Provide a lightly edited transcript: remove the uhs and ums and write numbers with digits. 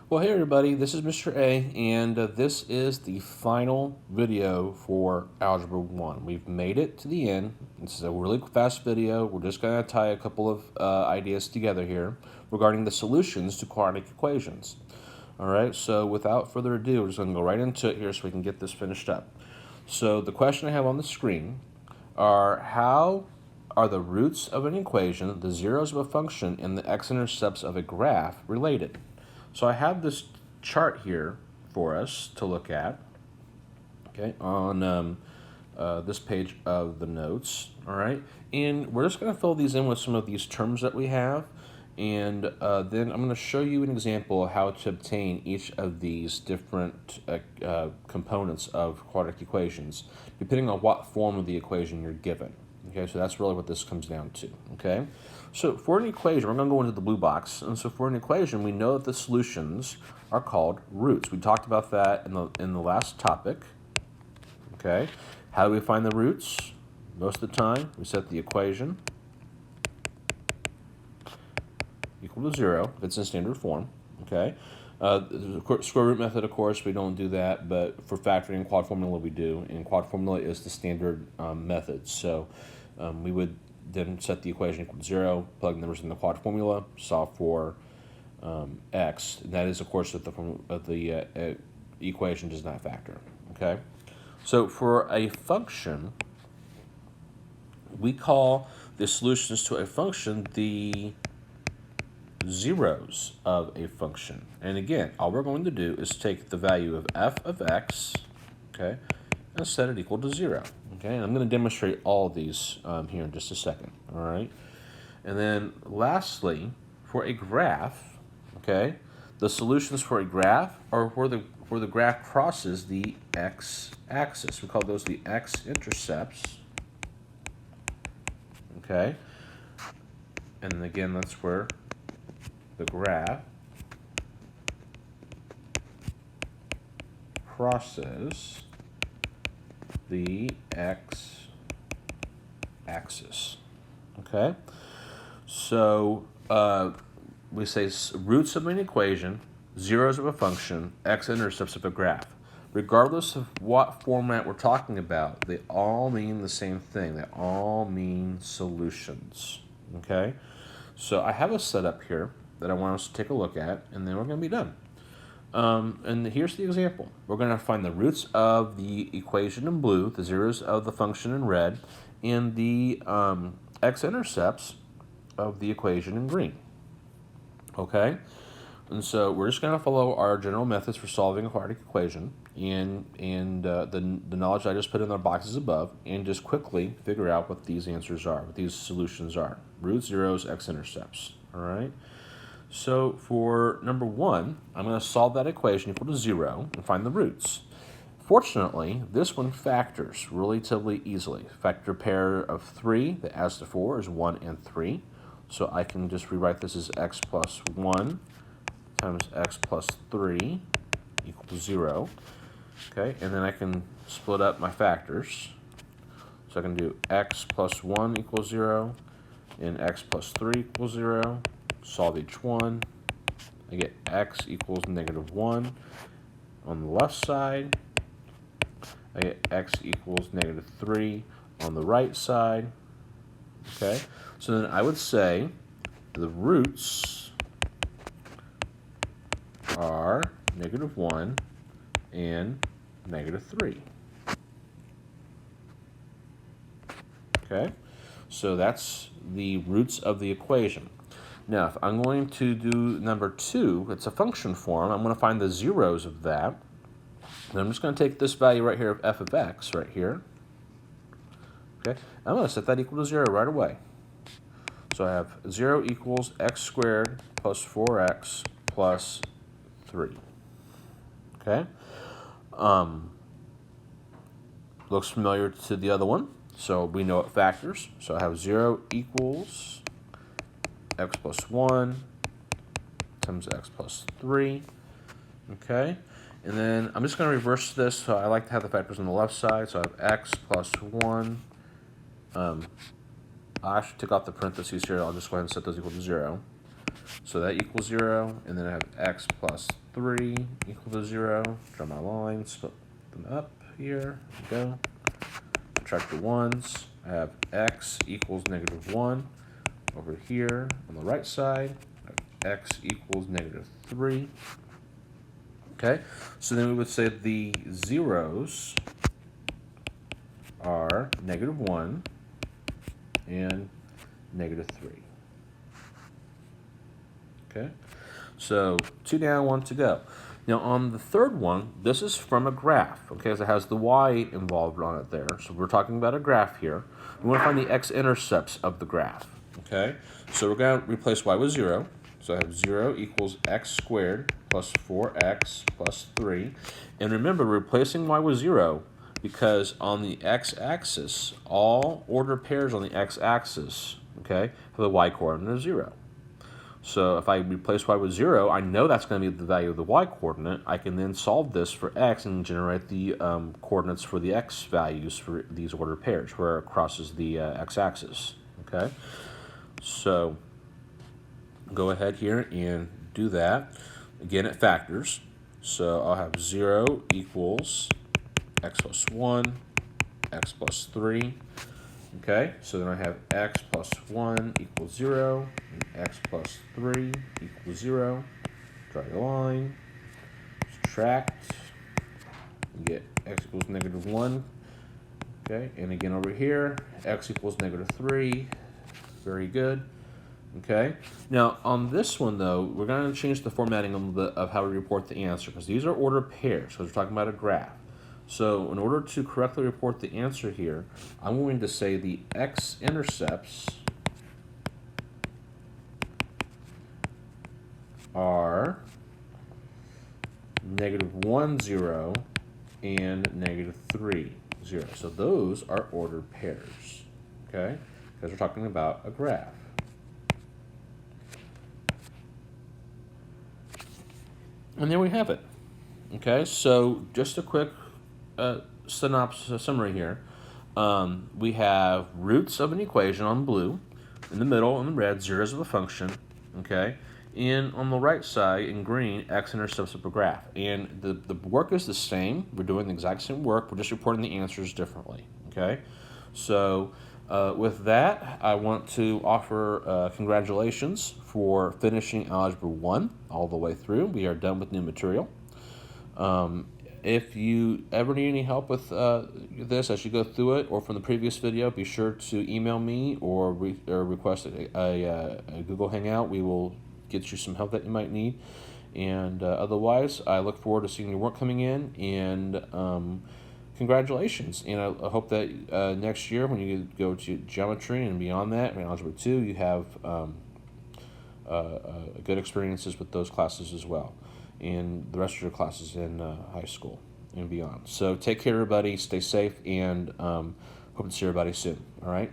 Well, hey everybody, this is Mr. A, and this is the final video for Algebra 1. We've made it to the end. This is a really fast video. We're just going to tie a couple of ideas together here regarding the solutions to quadratic equations. Alright, so without further ado, we're just going to go right into it here so we can get this finished up. So the question I have on the screen are how are the roots of an equation, the zeros of a function, and the x-intercepts of a graph related? So I have this chart here for us to look at, okay, on this page of the notes, all right? And we're just going to fill these in with some of these terms that we have, and then I'm going to show you an example of how to obtain each of these different components of quadratic equations, depending on what form of the equation you're given. Okay, so that's really what this comes down to, okay? So for an equation, we're going to go into the blue box, and so for an equation, we know that the solutions are called roots. We talked about that in the last topic, okay? How do we find the roots? Most of the time, we set the equation equal to 0 if it's in standard form, okay? The square root method, of course, we don't do that, but for factoring in quad formula, we do, and quad formula is the standard method. So we would then set the equation equal to 0, plug numbers in the quad formula, solve for x. And that is, of course, if the equation does not factor, okay? So for a function, we call the solutions to a function the zeros of a function. And again, all we're going to do is take the value of f of x, okay, and set it equal to 0. Okay, and I'm going to demonstrate all of these here in just a second, all right? And then lastly, for a graph, okay, the solutions for a graph are where the graph crosses the x-axis. We call those the x-intercepts, okay? And then again, that's where the graph crosses the x-axis, okay? So we say roots of an equation, zeros of a function, x-intercepts of a graph. Regardless of what format we're talking about, they all mean the same thing. They all mean solutions, okay? So I have a setup here that I want us to take a look at, and then we're going to be done. And here's the example. We're going to find the roots of the equation in blue, the zeros of the function in red, and the x-intercepts of the equation in green. Okay? And so we're just going to follow our general methods for solving a quadratic equation and the knowledge I just put in the boxes above, and just quickly figure out what these answers are, what these solutions are. Roots, zeros, x-intercepts. All right? So for number 1, I'm going to solve that equation equal to 0 and find the roots. Fortunately, this one factors relatively easily. Factor pair of 3 that adds to 4 is 1 and 3. So I can just rewrite this as x plus 1 times x plus 3 equal to 0. Okay, and then I can split up my factors. So I can do x plus 1 equals 0 and x plus 3 equals 0. Solve each one. I get x equals negative 1 on the left side. I get x equals negative 3 on the right side. Okay, so then I would say the roots are negative 1 and negative 3. Okay, so that's the roots of the equation. Now, if I'm going to do number 2, it's a function form. I'm going to find the zeros of that. And I'm just going to take this value right here of f of x right here. Okay, I'm going to set that equal to 0 right away. So I have 0 equals x squared plus 4x plus 3. Okay. Looks familiar to the other one, so we know it factors. So I have 0 equals x plus 1 times x plus 3, okay? And then I'm just going to reverse this, so I like to have the factors on the left side, so I have x plus 1. I should take off the parentheses here. I'll just go ahead and set those equal to 0. So that equals 0, and then I have x plus 3 equal to 0. Draw my line, split them up here. There we go. Subtract the 1s. I have x equals negative 1. Over here on the right side, I have x equals negative 3. Okay, so then we would say the zeros are negative 1 and negative 3. Okay, so 2 down, 1 to go. Now on the third one, this is from a graph, okay, so it has the y involved on it there. So we're talking about a graph here. We want to find the x-intercepts of the graph, okay? So we're going to replace y with 0. So I have 0 equals x squared plus 4x plus 3. And remember, we're replacing y with 0 because on the x-axis, all ordered pairs on the x-axis, okay, have a y-coordinate of 0. So if I replace y with 0, I know that's going to be the value of the y-coordinate. I can then solve this for x and generate the coordinates for the x values for these ordered pairs where it crosses the x-axis, okay? So go ahead here and do that. Again, it factors. So I'll have 0 equals x plus 1, x plus 3. Okay, so then I have x plus 1 equals 0, and x plus 3 equals 0. Draw your line, subtract, you get x equals negative 1. Okay, and again over here, x equals negative 3. Very good. Okay, now on this one though, we're going to change the formatting a little bit of how we report the answer because these are ordered pairs because we're talking about a graph. So in order to correctly report the answer here, I'm going to say the x-intercepts are negative 1, 0, and negative 3, 0. So those are ordered pairs, okay? Because we're talking about a graph. And there we have it. Okay, so just a quick summary here. We have roots of an equation on blue, in the middle in the red, zeros of a function, okay? And on the right side in green, x-intercepts of a graph. And the work is the same. We're doing the exact same work. We're just reporting the answers differently, okay? So with that, I want to offer congratulations for finishing Algebra 1 all the way through. We are done with new material. If you ever need any help with this as you go through it or from the previous video, be sure to email me or request a Google Hangout. We will get you some help that you might need. And otherwise, I look forward to seeing your work coming in, and congratulations. And I hope that next year when you go to geometry and beyond that, in Algebra 2, you have good experiences with those classes as well, and the rest of your classes in high school and beyond. So take care, everybody. Stay safe, and hope to see everybody soon. All right?